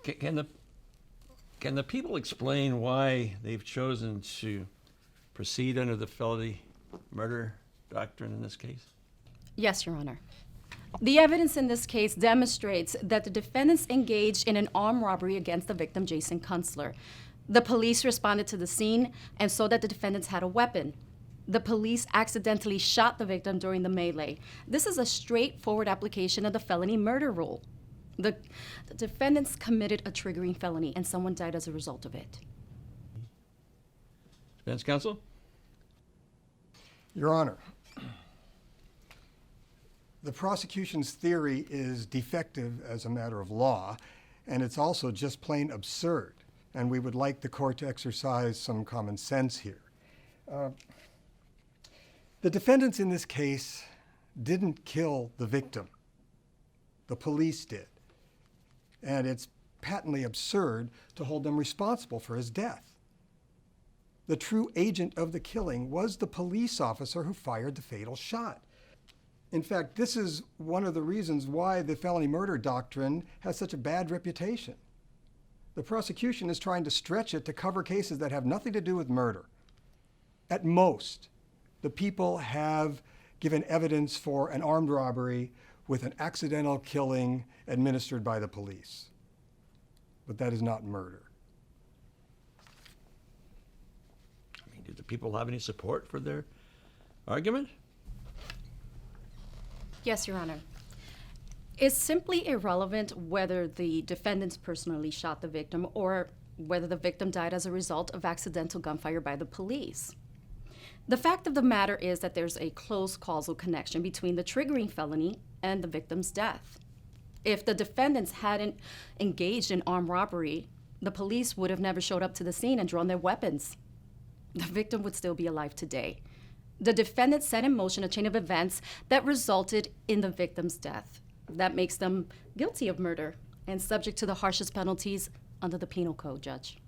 Can the people explain why they've chosen to proceed under the felony murder doctrine in this case? Yes, Your Honor. The evidence in this case demonstrates that the defendants engaged in an armed robbery against the victim, Jason Kunstler. The police responded to the scene and saw that the defendants had a weapon. The police accidentally shot the victim during the melee. This is a straightforward application of the felony murder rule. The defendants committed a triggering felony, and someone died as a result of it. Defense counsel? Your Honor, the prosecution's theory is defective as a matter of law, and it's also just plain absurd, and we would like the court to exercise some common sense here. The defendants in this case didn't kill the victim. The police did. And it's patently absurd to hold them responsible for his death. The true agent of the killing was the police officer who fired the fatal shot. In fact, this is one of the reasons why the felony murder doctrine has such a bad reputation. The prosecution is trying to stretch it to cover cases that have nothing to do with murder. At most, the people have given evidence for an armed robbery with an accidental killing administered by the police. But that is not murder. I mean, do the people have any support for their argument? Yes, Your Honor. It's simply irrelevant whether the defendants personally shot the victim or whether the victim died as a result of accidental gunfire by the police. The fact of the matter is that there's a close causal connection between the triggering felony and the victim's death. If the defendants hadn't engaged in armed robbery, the police would have never showed up to the scene and drawn their weapons. The victim would still be alive today. The defendants set in motion a chain of events that resulted in the victim's death. That makes them guilty of murder and subject to the harshest penalties under the Penal Code, Judge.